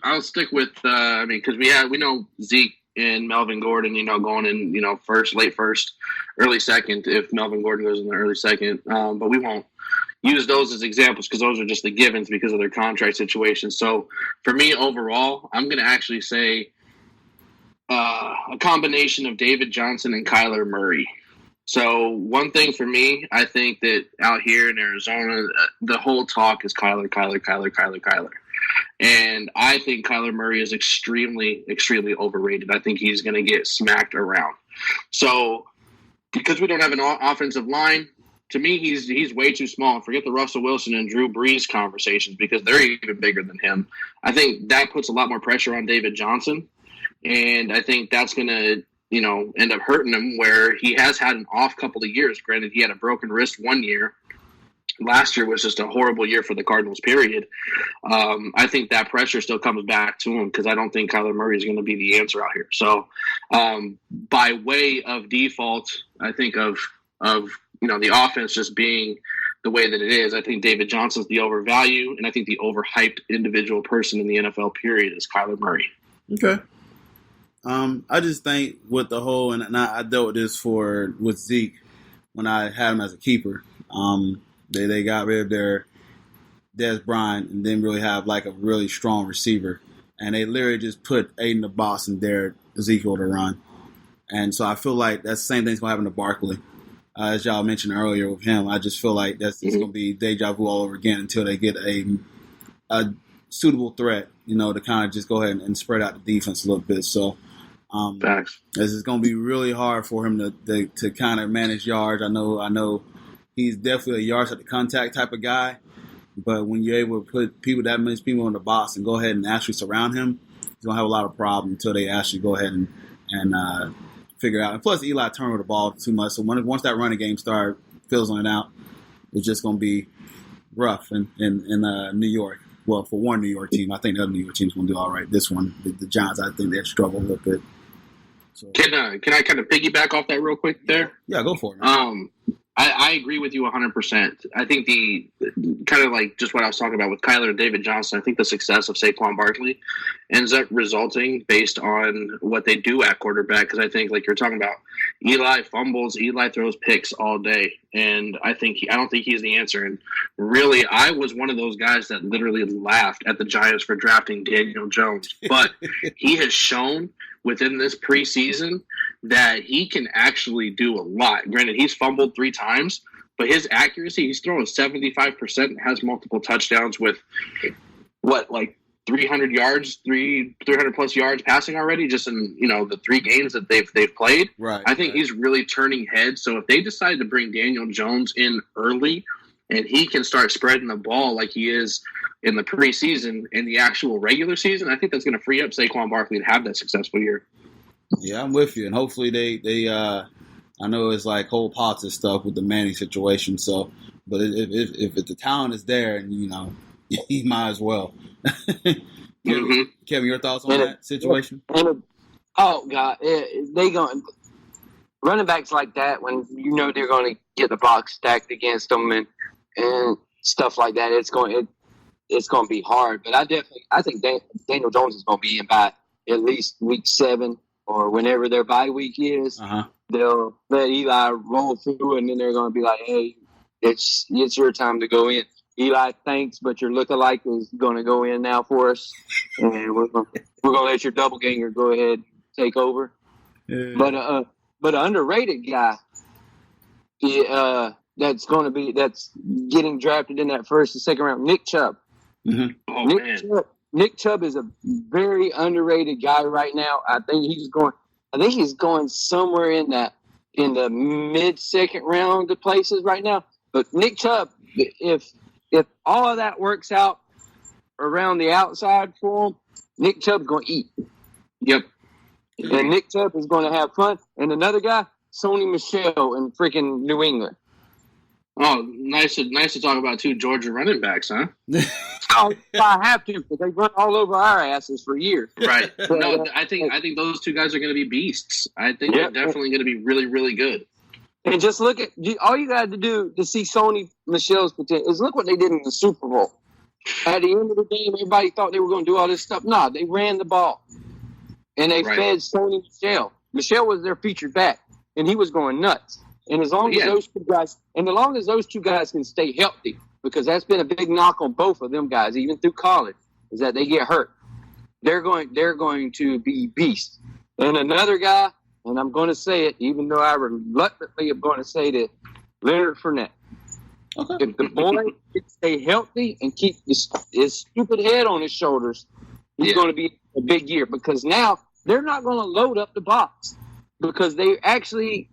I'll stick with because we know Zeke and Melvin Gordon, going in, late first, early second if Melvin Gordon goes in the early second. But we won't use those as examples because those are just the givens because of their contract situation. So for me overall, I'm going to actually say a combination of David Johnson and Kyler Murray. So one thing for me, I think that out here in Arizona, the whole talk is Kyler. And I think Kyler Murray is extremely, extremely overrated. I think he's going to get smacked around. So because we don't have an offensive line, to me, he's way too small. Forget the Russell Wilson and Drew Brees conversations because they're even bigger than him. I think that puts a lot more pressure on David Johnson. And I think that's going to end up hurting him where he has had an off couple of years. Granted, he had a broken wrist 1 year. Last year was just a horrible year for the Cardinals, period. I think that pressure still comes back to him because I don't think Kyler Murray is going to be the answer out here. So by way of default, I think of the offense just being the way that it is, I think David Johnson's the overvalue, and I think the overhyped individual person in the NFL, period, is Kyler Murray. Okay. I just think with the whole, and I dealt with this with Zeke when I had him as a keeper. They got rid of their Dez Bryant and didn't really have like a really strong receiver, and they literally just put Aiden the boss and dared Ezekiel to run. And so I feel like that's the same thing's gonna happen to Barkley, as y'all mentioned earlier with him. I just feel like it's gonna be deja vu all over again until they get a suitable threat, to kind of just go ahead and spread out the defense a little bit. So. Facts. This is going to be really hard for him to kind of manage yards. I know he's definitely a yards at the contact type of guy, but when you're able to put that many people in the box and go ahead and actually surround him, he's going to have a lot of problems until they actually go ahead and figure it out. And plus, Eli turned with the ball too much, so once that running game started fizzling out, it's just going to be rough in New York. Well, for one New York team, I think the other New York team's going to do all right. This one, the Giants, I think they struggle a little bit. So. Can I kind of piggyback off that real quick there? Yeah, go for it. I agree with you 100%. I think the kind of like just what I was talking about with Kyler and David Johnson, I think the success of Saquon Barkley ends up resulting based on what they do at quarterback. Because I think, like you're talking about, Eli fumbles, Eli throws picks all day. And I don't think he's the answer. And really, I was one of those guys that literally laughed at the Giants for drafting Daniel Jones. But he has shown within this preseason that he can actually do a lot. Granted, he's fumbled 3 times, but his accuracy, he's throwing 75%, has multiple touchdowns with, 300 yards, 300 plus yards passing already just in, the 3 games that they've played. Right. I think he's really turning heads. So if they decide to bring Daniel Jones in early and he can start spreading the ball like he is in the preseason and the actual regular season, I think that's going to free up Saquon Barkley to have that successful year. Yeah, I'm with you. And hopefully they I know it's like whole pots of stuff with the Manning situation. So, but if the talent is there, and he might as well. Kevin, your thoughts on that situation? Oh God, they going running backs like that when they're going to get the box stacked against them and stuff like that. It's going to be hard. But I think Daniel Jones is going to be in by at least week 7 or whenever their bye week is. They'll let Eli roll through, and then they're going to be like, "Hey, it's your time to go in." Eli, thanks, but your lookalike is going to go in now for us, and we're going to let your double ganger go ahead and take over. Yeah. But an underrated guy, that's getting drafted in that first and second round, Nick Chubb. Mm-hmm. Oh, Nick Chubb is a very underrated guy right now. I think he's going somewhere in the mid-second round of places right now. But Nick Chubb, if all of that works out around the outside for him, Nick Chubb's going to eat. Yep. And Nick Chubb is going to have fun. And another guy, Sony Michel in freaking New England. Oh, nice to talk about 2 Georgia running backs, huh? Oh, I have to, but they run all over our asses for years. Right. No, I think those 2 guys are going to be beasts. I think they're definitely going to be really, really good. And just look at all you got to do to see Sony Michel's potential is look what they did in the Super Bowl. At the end of the game, everybody thought they were going to do all this stuff. No, they ran the ball. And they fed Sony Michel. Michel was their featured back, and he was going nuts. And as long as those two guys can stay healthy, because that's been a big knock on both of them guys, even through college, is that they get hurt. They're going to be beasts. And another guy, and I'm going to say it, even though I reluctantly am going to say that, Leonard Fournette. Okay. If the boy can stay healthy and keep his stupid head on his shoulders, he's going to be a big year. Because now they're not going to load up the box, because they actually,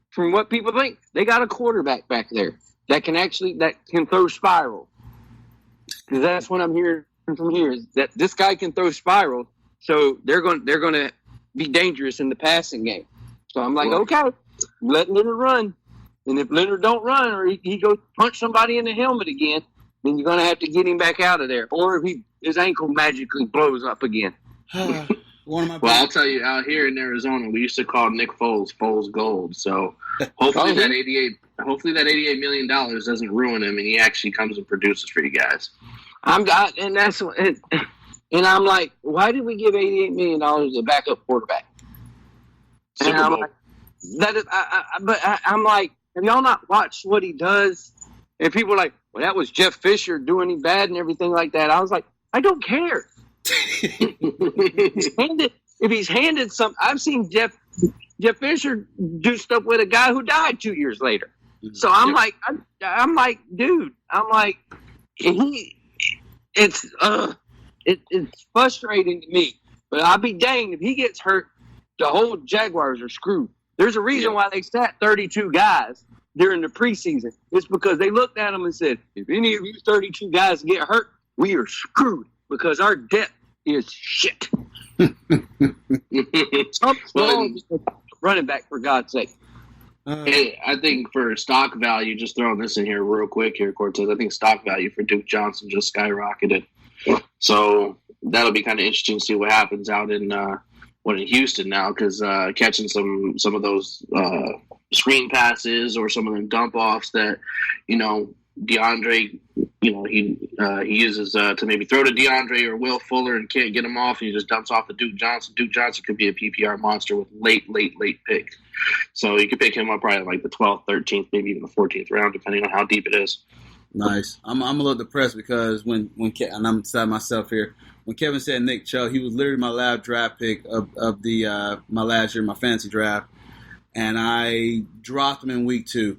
from what people think, they got a quarterback back there that can throw spiral. Because that's what I'm hearing from here, is that this guy can throw spiral, so they're going to be dangerous in the passing game. So I'm like, okay, let Leonard run. And if Leonard don't run, or he goes punch somebody in the helmet again, then you're going to have to get him back out of there. Or if his ankle magically blows up again. I'll tell you, out here in Arizona, we used to call Nick Foles Gold. So hopefully that $88 million doesn't ruin him, and he actually comes and produces for you guys. And I'm like, why did we give $88 million to a backup quarterback? And I'm like, I'm like, have y'all not watched what he does? And people are like, well, that was Jeff Fisher doing him bad and everything like that. I was like, I don't care. If he's handed some, I've seen Jeff Fisher do stuff with a guy who died 2 years later. So I'm like, dude, it's frustrating to me. But I'll be danged if he gets hurt, the whole Jaguars are screwed. There's a reason why they sat 32 guys during the preseason. It's because they looked at them and said, if any of you 32 guys get hurt, we are screwed because our depth is shit. Running back, for God's sake. Hey, I think for stock value, just throwing this in here real quick here, Cortez, I think stock value for Duke Johnson just skyrocketed. So that'll be kind of interesting to see what happens out in Houston now, because catching some of those screen passes or some of them dump offs that, DeAndre, he uses to maybe throw to DeAndre or Will Fuller and can't get him off, and he just dumps off to Duke Johnson. Duke Johnson could be a PPR monster with late picks. So you could pick him up probably like the 12th, 13th, maybe even the 14th round, depending on how deep it is. Nice. I'm a little depressed because when and I'm beside myself here, when Kevin said Nick Chubb, he was literally my last draft pick of my last year, my fantasy draft, and I dropped him in week 2.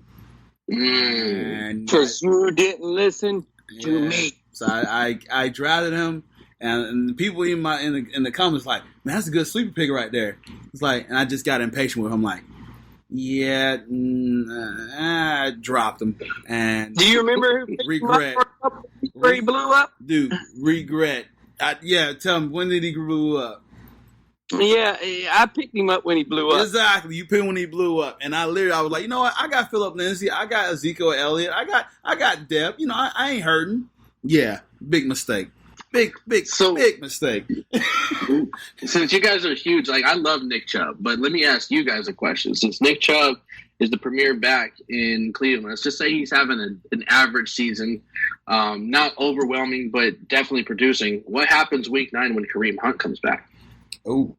Because you didn't listen to me. So I drafted him, and the people in the comments like, man, that's a good sleeper pick right there. It's like, and I just got impatient with him, like, I dropped him. And do you remember regret where he blew up? Dude, regret. Tell him, when did he blow up? Yeah, I picked him up when he blew up. Exactly, you picked when he blew up, and I was like, you know what? I got Phillip Lindsay, I got Ezekiel Elliott, I got Deb. I ain't hurting. Yeah, big mistake. Big mistake. Since you guys are huge, I love Nick Chubb, but let me ask you guys a question. Since Nick Chubb is the premier back in Cleveland, let's just say he's having an average season, not overwhelming, but definitely producing. What happens week 9 when Kareem Hunt comes back? Oh,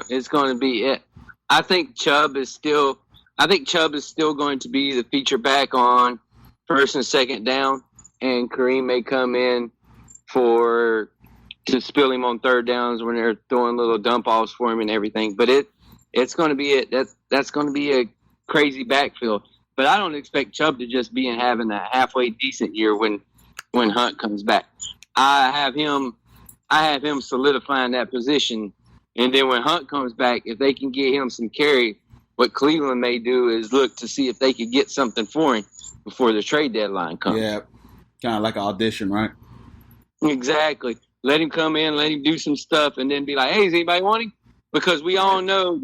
it's going to be it. I think Chubb is still going to be the feature back on first and second down, and Kareem may come in to spill him on third downs when they're throwing little dump offs for him and everything. But it's going to be it. That's going to be a crazy backfield. But I don't expect Chubb to just be having a halfway decent year when Hunt comes back. I have him solidifying that position. And then when Hunt comes back, if they can get him some carry, what Cleveland may do is look to see if they could get something for him before the trade deadline comes. Yeah, kind of like an audition, right? Exactly. Let him come in, let him do some stuff, and then be like, hey, does anybody want him? Because we all know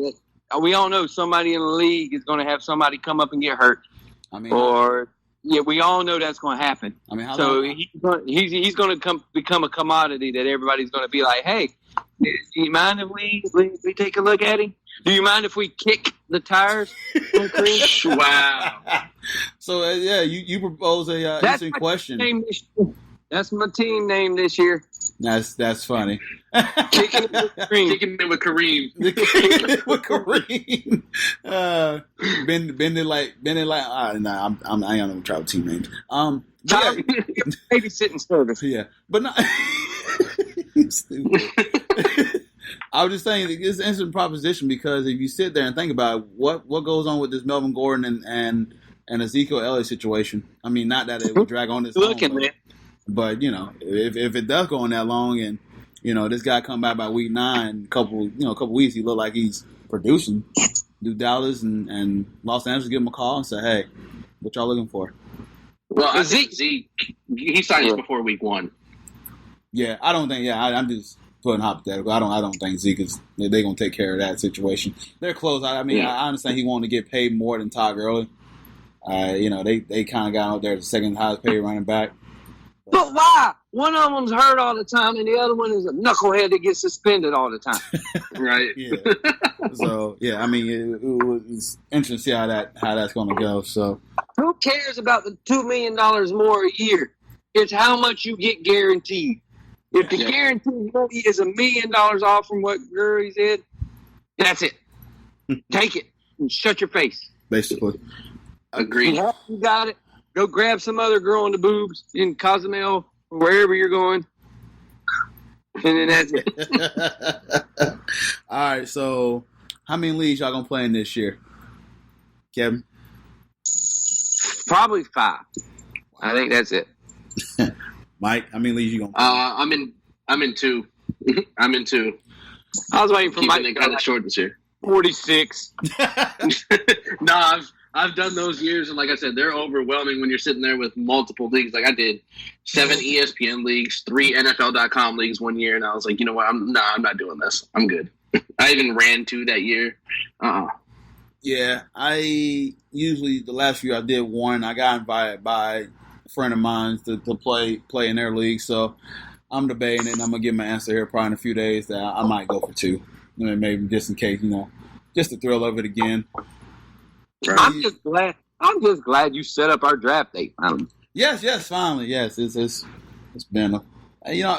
somebody in the league is going to have somebody come up and get hurt. We all know that's going to happen. He's going to become a commodity that everybody's going to be like, hey, do you mind if we take a look at him? Do you mind if we kick the tires? Wow. So, you propose a interesting question. That's my team name this year. That's funny. Kicking it with Kareem. Kicking it with Kareem. With Kareem. Bend it like. Nah, I ain't gonna try with team names. Babysitting service. Yeah, but not. Stupid. I was just saying it's an instant proposition because if you sit there and think about it, what goes on with this Melvin Gordon and Ezekiel Elliott situation. I mean, not that it would drag on this long, but if it does go on that long and this guy come back by week 9, couple weeks, he look like he's producing. Do Dallas and Los Angeles give him a call and say, hey, what y'all looking for? Well, I think Zeke, he signs before week 1. Yeah, I don't think. Yeah, I'm just putting hypothetical. I don't think Zeke is. They're gonna take care of that situation. They're close. I understand he wanted to get paid more than Todd Gurley. They kind of got out there the second highest paid running back. But why? One of them's hurt all the time, and the other one is a knucklehead that gets suspended all the time. Right. Yeah. So yeah, I mean, it's interesting to see how that's going to go. So who cares about the $2 million more a year? It's how much you get guaranteed. If the guaranteed money is $1 million off from what Gurley said, that's it. Take it and shut your face. Basically, agreed. You got it. Go grab some other girl in the boobs in Cozumel, wherever you're going, and then that's it. All right. So, how many leagues y'all gonna play in this year, Kevin? Probably 5. I think that's it. Mike, how many leagues you gonna play? I'm in 2. I'm in 2. I was waiting for Mike. Keeping it kind of short this year. 46. No, I've done those years, and like I said, they're overwhelming when you're sitting there with multiple leagues. Like I did 7 ESPN leagues, 3 NFL.com leagues one year, and I was like, you know what? I'm not doing this. I'm good. I even ran 2 that year. Yeah, I usually the last few I did 1. I got invited by a friend of mine to play in their league, so I'm debating it. And I'm gonna get my answer here probably in a few days that I might go for 2, maybe just in case, just the thrill of it again. Right. I'm just glad you set up our draft date. Yes, finally, yes. It's been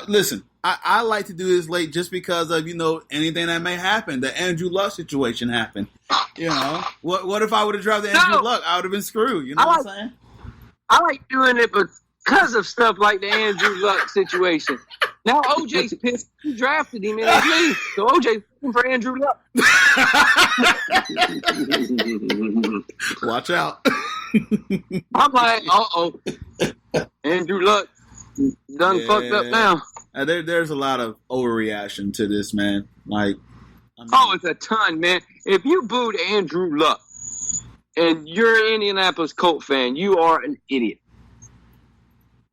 listen. I like to do this late just because of anything that may happen. The Andrew Luck situation happened. What if I would have drafted Andrew Luck? I would have been screwed. You know what I'm saying? I like doing it because of stuff like the Andrew Luck situation. Now OJ's pissed. He drafted him in his league, so OJ's looking for Andrew Luck. Watch out. I'm like, Andrew Luck done fucked up now. There's a lot of overreaction to this, man. Like, it's a ton, man. If you booed Andrew Luck and you're an Indianapolis Colts fan, you are an idiot.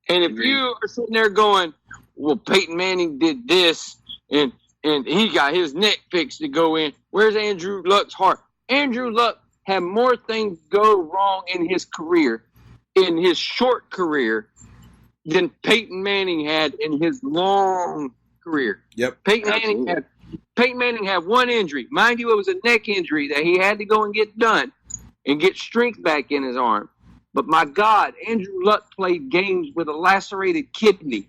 And if you are sitting there going, well, Peyton Manning did this, and he got his neck fixed to go in. Where's Andrew Luck's heart? Andrew Luck had more things go wrong in his career, in his short career, than Peyton Manning had in his long career. Yep. Peyton Manning had 1 injury. Mind you, it was a neck injury that he had to go and get done and get strength back in his arm. But my God, Andrew Luck played games with a lacerated kidney.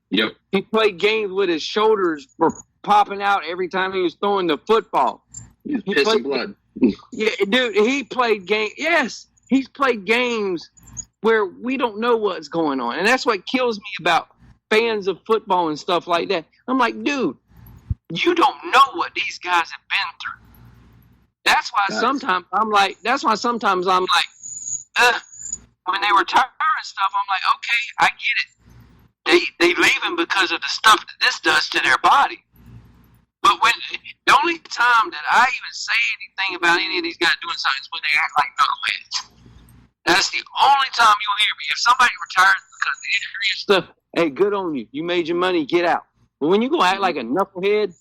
Yep. He played games with his shoulders were popping out every time he was throwing the football. He played blood. Yeah, dude, he played games. Yes, he's played games where we don't know what's going on. And that's what kills me about fans of football and stuff like that. I'm like, dude, you don't know what these guys have been through. That's why sometimes I'm like, when they retire and stuff, I'm like, okay, I get it. They leave him because of the stuff that this does to their body. But when the only time that I even say anything about any of these guys doing something is when they act like knuckleheads. That's the only time you'll hear me. If somebody retires because of injury and stuff, hey, good on you. You made your money, get out. But when you go act like a knucklehead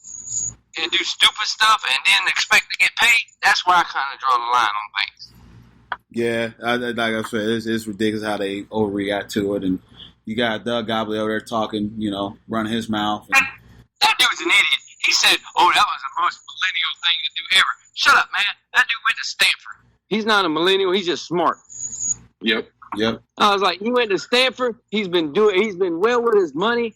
and do stupid stuff and then expect to get paid, that's where I kind of draw the line on things. Yeah, like I said, it's ridiculous how they overreact to it. And you got Doug Gobley over there talking, running his mouth. And that dude's an idiot. He said, that was the most millennial thing to do ever. Shut up, man. That dude went to Stanford. He's not a millennial. He's just smart. Yep. Yep. I was like, he went to Stanford. He's been well with his money.